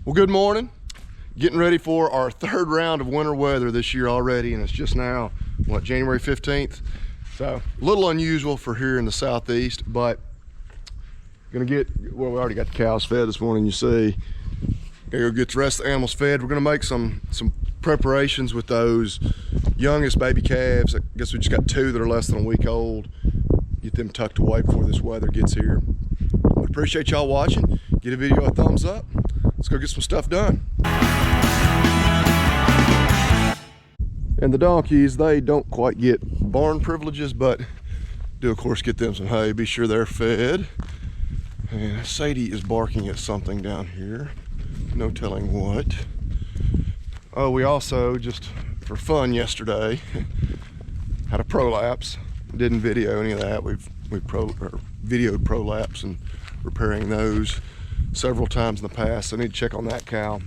Well, good morning. Getting ready for our third round of winter weather this year already, and it's just now, what, January 15th? So a little unusual for here in the southeast, but gonna get, well, we already got the cows fed this morning, you see. Gonna go get the rest of the animals fed. We're gonna make some preparations with those youngest baby calves. I guess we just got two that are less than a week old. Get them tucked away before this weather gets here. I appreciate y'all watching. Give a video a thumbs up. Let's go get some stuff done. And the donkeys, they don't quite get barn privileges, but do of course get them some hay. Be sure they're fed. And Sadie is barking at something down here. No telling what. Oh, we also, just for fun yesterday, had a prolapse. Didn't video any of that. We've videoed prolapse and repairing those several times in the past. I need to check on that cow.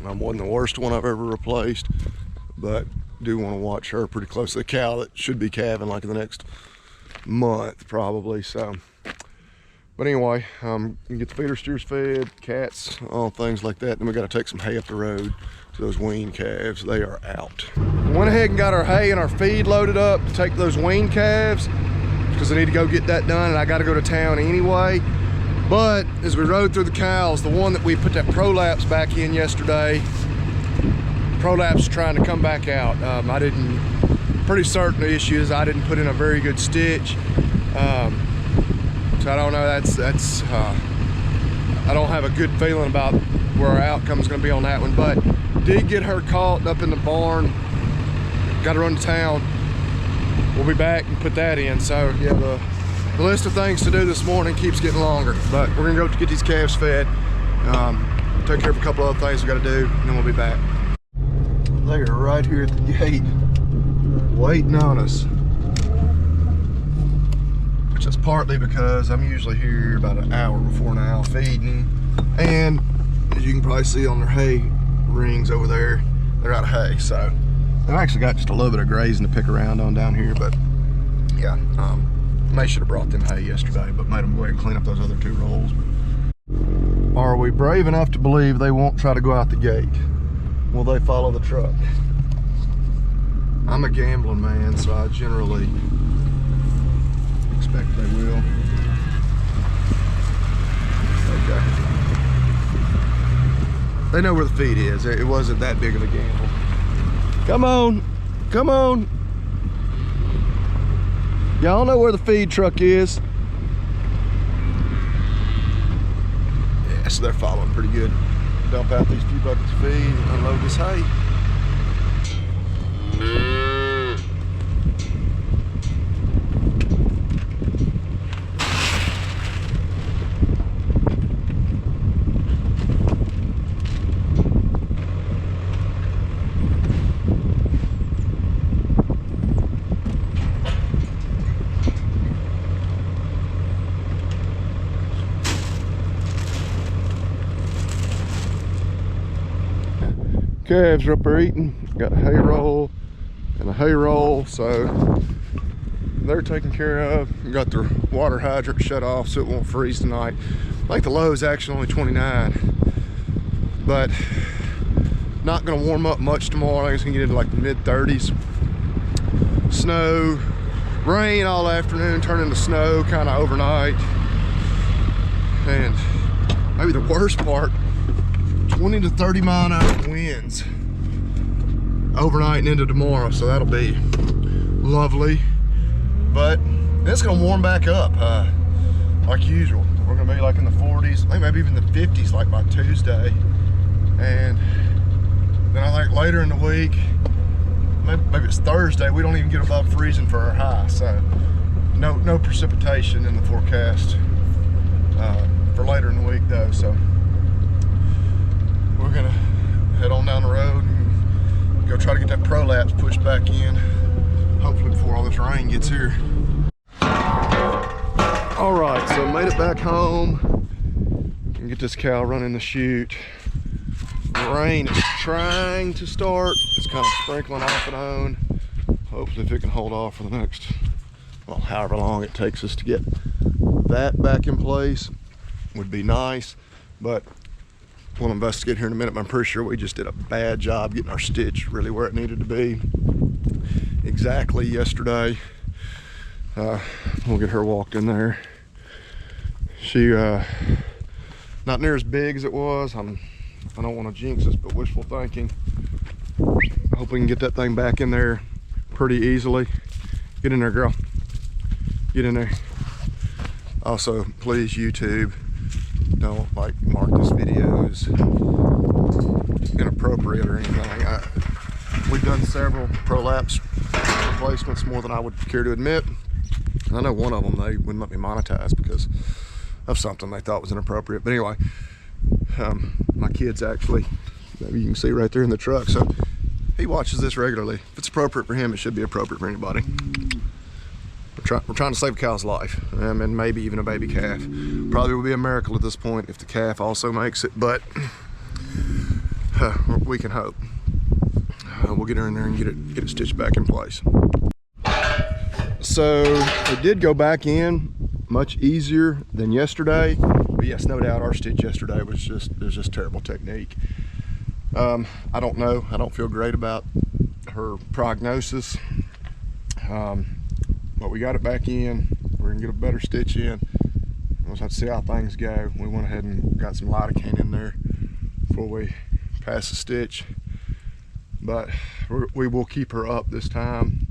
Wasn't the worst one I've ever replaced, but do want to watch her pretty closely. The cow that should be calving like in the next month probably. So, but anyway, you can get the feeder steers fed, cats, all things like that. Then we got to take some hay up the road to those wean calves. They are out. We went ahead and got our hay and our feed loaded up to take those wean calves because I need to go get that done, and I got to go to town anyway. But as we rode through the cows, the one that we put that prolapse back in yesterday, prolapse trying to come back out. Pretty certain the issue is I didn't put in a very good stitch. So I don't know, I don't have a good feeling about where our outcome is going to be on that one, but did get her caught up in the barn. Got to run to town. We'll be back and put that in. So yeah, the list of things to do this morning keeps getting longer, but we're gonna go get these calves fed, take care of a couple other things we got to do, and then we'll be back. They are right here at the gate waiting on us, which is partly because I'm usually here about an hour before now feeding, and as you can probably see on their hay rings over there, they're out of hay. So they've actually got just a little bit of grazing to pick around on down here, but yeah, May should have brought them hay yesterday, but made them go ahead and clean up those other two rolls. Are we brave enough to believe they won't try to go out the gate? Will they follow the truck? I'm a gambling man, so I generally expect they will. Okay. They know where the feed is. It wasn't that big of a gamble. Come on, come on. Y'all know where the feed truck is. Yeah, so they're following pretty good. Dump out these few buckets of feed and unload this hay. Calves are up there eating. Got a hay roll and a hay roll, so they're taken care of. We got their water hydrant shut off so it won't freeze tonight. I think the low is actually only 29, but not gonna warm up much tomorrow. I think it's gonna get into like the mid-30s. Snow, rain all afternoon, turn into snow kind of overnight. And maybe the worst part, 20 to 30 mile an hour winds overnight and into tomorrow, so that'll be lovely. But it's gonna warm back up like usual. We're gonna be like in the 40s, I think maybe even the 50s like by Tuesday. And then I think later in the week, maybe it's Thursday, we don't even get above freezing for our high. So no precipitation in the forecast for later in the week though. So we're gonna head on down the road and go try to get that prolapse pushed back in, hopefully before all this rain gets here. All right, so made it back home and get this cow running the chute. The rain is trying to start. It's kind of sprinkling off and on. Hopefully if it can hold off for the next, well, however long it takes us to get that back in place would be nice. But we'll investigate here in a minute, but I'm pretty sure we just did a bad job getting our stitch really where it needed to be exactly yesterday. We'll get her walked in there. She not near as big as it was. I don't want to jinx us, but wishful thinking. I hope we can get that thing back in there pretty easily. Get in there, girl. Get in there. Also, please, YouTube, don't like mark this video as inappropriate or anything. We've done several prolapse replacements, more than I would care to admit. And I know one of them they wouldn't let me monetize because of something they thought was inappropriate. But anyway, my kid's actually, maybe you can see right there in the truck, so he watches this regularly. If it's appropriate for him, it should be appropriate for anybody. We're trying to save a cow's life, and maybe even a baby calf. Probably would be a miracle at this point if the calf also makes it, but we can hope. We'll get her in there and get it stitched back in place. So it did go back in much easier than yesterday, but yes, no doubt our stitch yesterday was just terrible technique. I don't know, I don't feel great about her prognosis, but we got it back in. We're gonna get a better stitch in. We'll have to see how things go. We went ahead and got some lidocaine in there before we pass the stitch, but we will keep her up this time.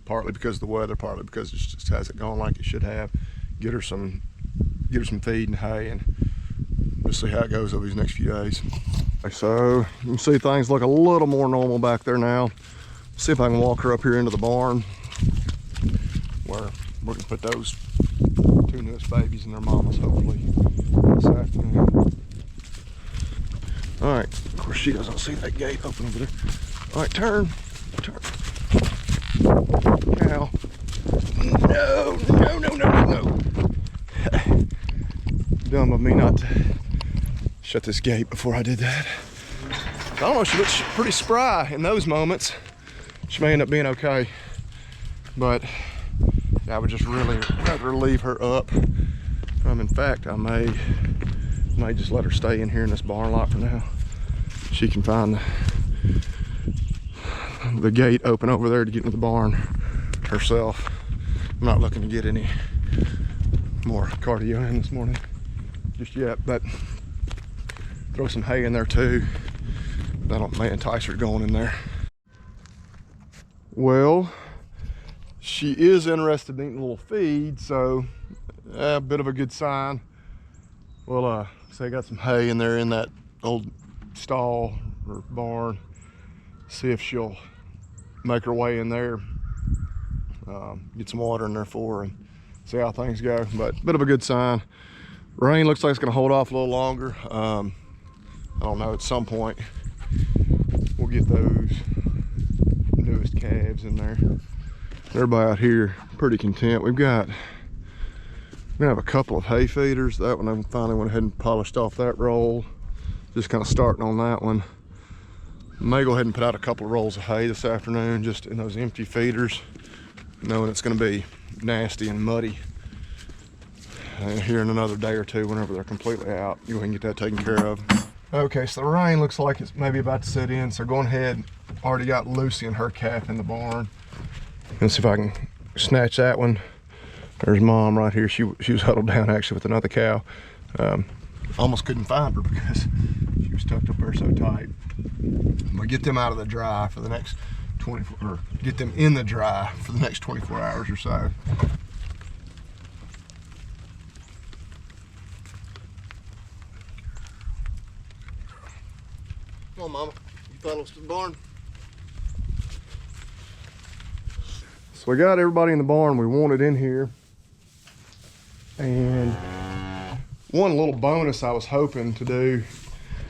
Partly because of the weather, partly because it just hasn't gone like it should have. Get her some feed and hay, and we'll see how it goes over these next few days. So you can see things look a little more normal back there now. See if I can walk her up here into the barn where we're gonna put those two newest babies and their mamas hopefully this afternoon. All right, of course she doesn't see that gate open over there. All right, turn. Cow. No. Dumb of me not to shut this gate before I did that. I don't know, she looks pretty spry in those moments. She may end up being okay, but I would just really rather leave her up. In fact, I may just let her stay in here in this barn lot for now. She can find the gate open over there to get into the barn herself. I'm not looking to get any more cardio in this morning just yet, but throw some hay in there too. May entice her going in there. Well, she is interested in eating a little feed, so a bit of a good sign. Well, say I got some hay in there in that old stall or barn. See if she'll make her way in there, get some water in there for her, and see how things go. But a bit of a good sign. Rain looks like it's gonna hold off a little longer. I don't know, at some point we'll get those newest calves in there. Everybody out here pretty content. We're gonna have a couple of hay feeders. That one I finally went ahead and polished off that roll. Just kind of starting on that one. May go ahead and put out a couple of rolls of hay this afternoon, just in those empty feeders, knowing it's going to be nasty and muddy here in another day or two whenever they're completely out. Go ahead and get that taken care of. Okay, so the rain looks like it's maybe about to set in, so going ahead, already got Lucy and her calf in the barn. Let's see if I can snatch that one. There's Mom right here. She was huddled down actually with another cow. Almost couldn't find her because she was tucked up there so tight. I'm gonna get them out of the dry for the next 24, or get them in the dry for the next 24 hours or so. Come on, Mama, you follow us to the barn. So we got everybody in the barn we wanted in here, and one little bonus I was hoping to do,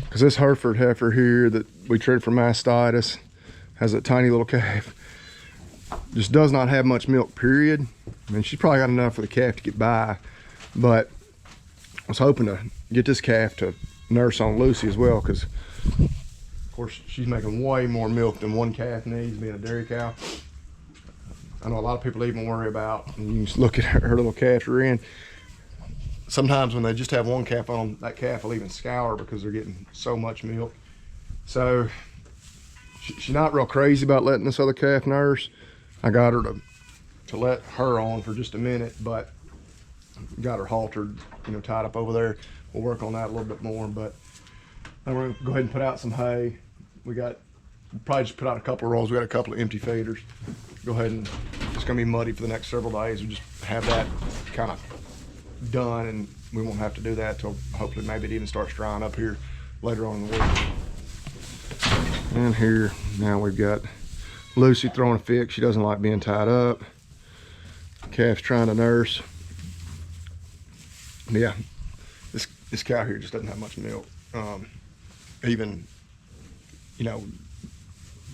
because this Hereford heifer here that we treated for mastitis has a tiny little calf, just does not have much milk, period. I mean, she's probably got enough for the calf to get by, but I was hoping to get this calf to nurse on Lucy as well, because of course she's making way more milk than one calf needs, being a dairy cow. I know a lot of people even worry about, and you just look at her little calf rear end. sometimes when they just have one calf on, that calf will even scour because they're getting so much milk. So she's not real crazy about letting this other calf nurse. I got her to let her on for just a minute, but got her haltered, you know, tied up over there. We'll work on that a little bit more, but I'm gonna go ahead and put out some hay. We'll probably just put out a couple of rolls. We got a couple of empty feeders. Go ahead and it's gonna be muddy for the next several days. We'll just have that kind of done, and we won't have to do that till hopefully maybe it even starts drying up here later on in the week. And here now we've got Lucy throwing a fit. She doesn't like being tied up. Calf's trying to nurse. Yeah, this cow here just doesn't have much milk. Even, you know,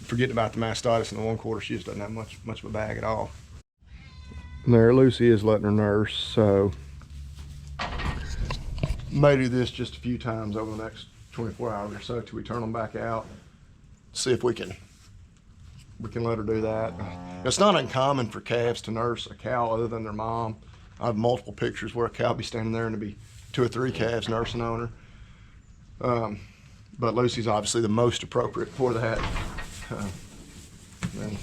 forgetting about the mastitis in the 1/4, she just doesn't have much of a bag at all. And there, Lucy is letting her nurse, so may do this just a few times over the next 24 hours or so till we turn them back out. See if we can let her do that. It's not uncommon for calves to nurse a cow other than their mom. I have multiple pictures where a cow will be standing there and there'll be 2 or 3 calves nursing on her. But Lucy's obviously the most appropriate for that. And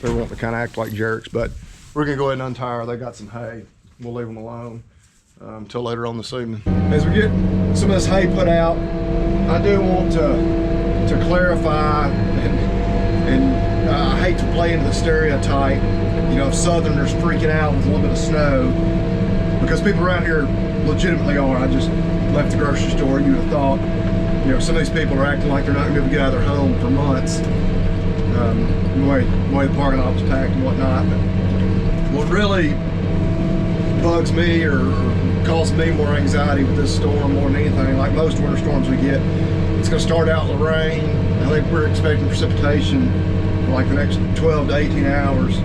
they want to kind of act like jerks, but we're gonna go ahead and untie her. They got some hay. We'll leave them alone until later on this evening. As we get some of this hay put out, I do want to clarify, and I hate to play into the stereotype, you know, of Southerners freaking out with a little bit of snow, because people around here legitimately are. I just left the grocery store. You would have thought, you know, some of these people are acting like they're not gonna be able to get out of their home for months. The way the parking lot was packed and whatnot. But what really bugs me or causes me more anxiety with this storm more than anything, like most winter storms we get, it's gonna start out in the rain. I think we're expecting precipitation for like the next 12 to 18 hours.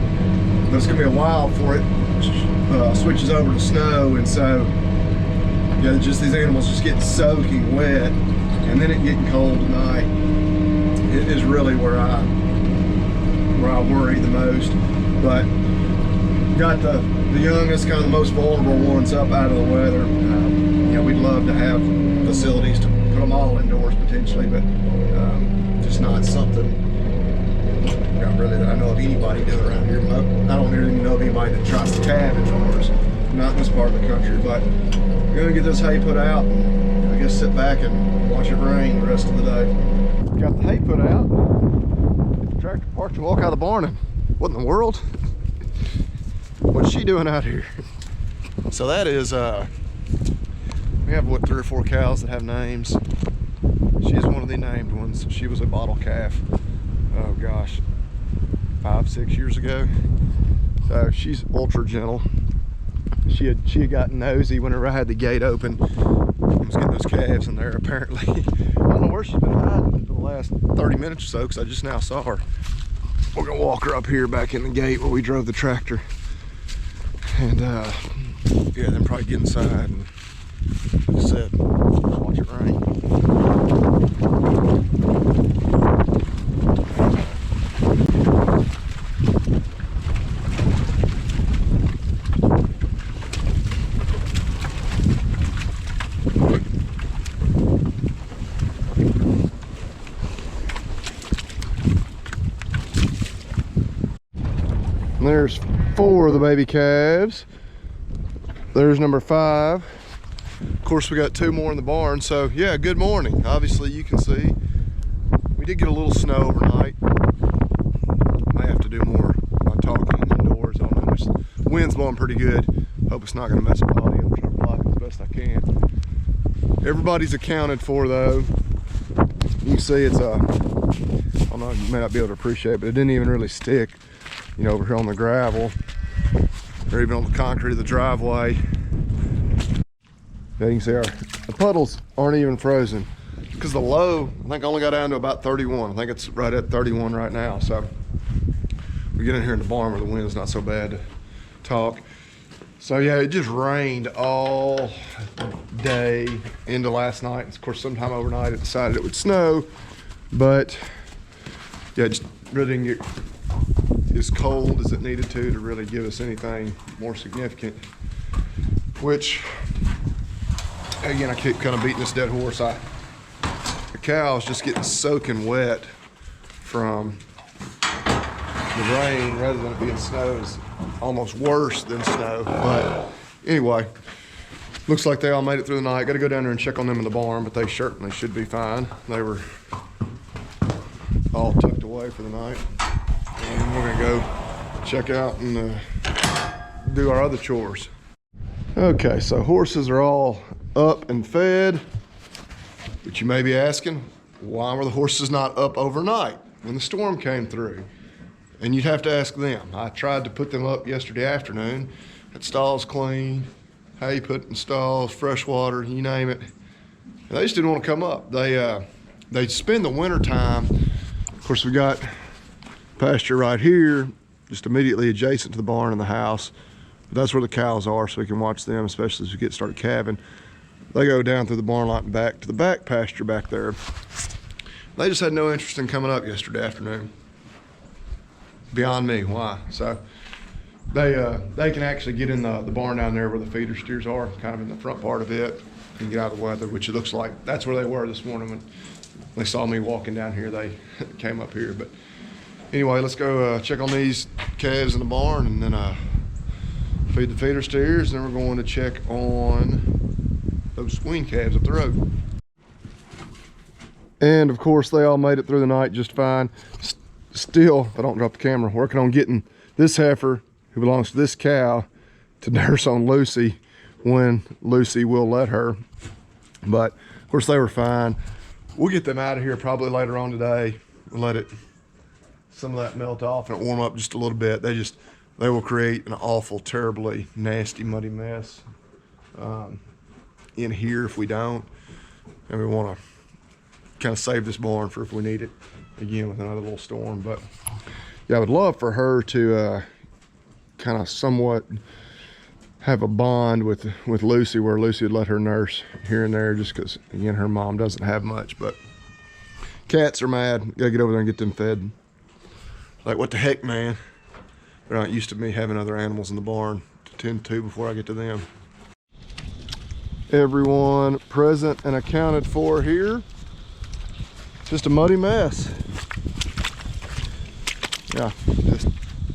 But it's gonna be a while before it switches over to snow, and so yeah, just these animals just get soaking wet, and then it getting cold tonight. It is really where I worry the most. But got the youngest, kind of the most vulnerable ones up out of the weather. You know, we'd love to have facilities to put them all indoors potentially, but just not something, not really that I know of anybody doing around here. I don't even know of anybody that tries to calve indoors, not in this part of the country. But we're gonna get this hay put out, and I guess sit back and watch it rain the rest of the day. Got the hay put out. Tractor parked and walk out of the barn, and what in the world? What's she doing out here? So that is, we have what, 3 or 4 cows that have names. She is one of the named ones. She was a bottle calf, oh gosh, 5, 6 years ago. So she's ultra gentle. She had gotten nosy whenever I had the gate open. I was getting those calves in there apparently. I don't know where she's been hiding for the last 30 minutes or so, because I just now saw her. We're gonna walk her up here back in the gate where we drove the tractor. And yeah, then probably get inside and, like I said, watch it rain. And there's 4 of the baby calves. There's number 5. Of course, we got 2 more in the barn. So yeah, good morning. Obviously you can see we did get a little snow overnight. May have to do more talking indoors. I don't know. This wind's blowing pretty good. Hope it's not gonna mess up audio. I'm trying to block it as best I can. Everybody's accounted for though. You can see it's I don't know, you may not be able to appreciate it, but it didn't even really stick, you know, over here on the gravel or even on the concrete of the driveway. Yeah, you can see the puddles aren't even frozen because the low, I think, only got down to about 31. I think it's right at 31 right now. So we get in here in the barn where the wind's not so bad to talk. So yeah, it just rained all day into last night. Of course, sometime overnight it decided it would snow, but yeah, it just really didn't get as cold as it needed to really give us anything more significant. which, again, I keep kind of beating this dead horse. The cow's just getting soaking wet from the rain rather than it being snow is almost worse than snow. But anyway, looks like they all made it through the night. Got to go down there and check on them in the barn, but they certainly should be fine. They were all tucked away for the night. And we're gonna go check out and do our other chores. Okay, so horses are all up and fed, but you may be asking, why were the horses not up overnight when the storm came through? And you'd have to ask them. I tried to put them up yesterday afternoon, had stalls cleaned, hay put in stalls, fresh water, you name it. And they just didn't want to come up. They spend the winter time. Of course, we got pasture right here, just immediately adjacent to the barn and the house. But that's where the cows are, so we can watch them, especially as we get started calving. They go down through the barn lot and back to the back pasture back there. They just had no interest in coming up yesterday afternoon. Beyond me, why? So they can actually get in the barn down there where the feeder steers are, kind of in the front part of it, and get out of the weather, which it looks like that's where they were this morning when they saw me walking down here. They came up here. But anyway, let's go check on these calves in the barn and then feed the feeder steers. And then we're going to check on those wean calves up the road. And of course, they all made it through the night just fine. Still, if I don't drop the camera, working on getting this heifer, who belongs to this cow, to nurse on Lucy when Lucy will let her. But of course, they were fine. We'll get them out of here probably later on today and let some of that melt off and warm up just a little bit. They will create an awful, terribly nasty, muddy mess in here if we don't. And we want to kind of save this barn for if we need it again with another little storm. But yeah, I would love for her to kind of somewhat have a bond with Lucy, where Lucy would let her nurse here and there, just because, again, her mom doesn't have much. But cats are mad. Gotta get over there and get them fed. Like, what the heck, man? They're not used to me having other animals in the barn to tend to before I get to them. Everyone present and accounted for here. Just a muddy mess. Yeah, just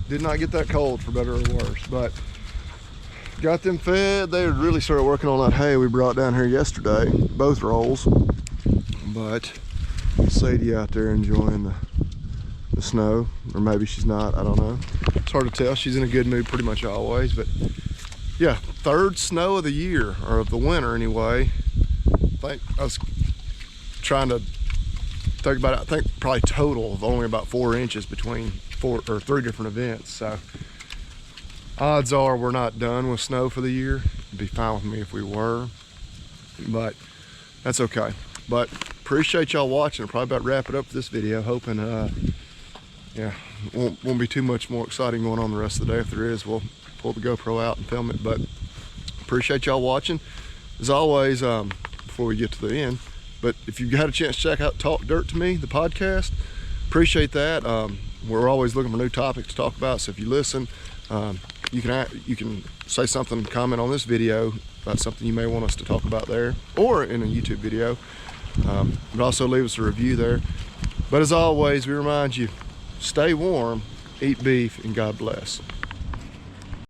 did not get that cold, for better or worse. But got them fed. They really started working on that hay we brought down here yesterday, both rolls. But Sadie out there enjoying the snow, or maybe she's not, I don't know. It's hard to tell. She's in a good mood pretty much always. But yeah, third snow of the year, or of the winter anyway. I think I was trying to think about it. I think probably total of only about 4 inches between 3 different events. So odds are we're not done with snow for the year. It'd be fine with me if we were, but that's okay. But appreciate y'all watching. I'll probably about wrap it up for this video, hoping yeah, won't be too much more exciting going on the rest of the day. If there is, we'll pull the GoPro out and film it. But appreciate y'all watching. As always, before we get to the end, but if you've had a chance to check out Talk Dirt to Me, the podcast, appreciate that. We're always looking for new topics to talk about, so if you listen, you can say something, comment on this video about something you may want us to talk about there, or in a YouTube video. But also leave us a review there. But as always, we remind you, stay warm, eat beef, and God bless.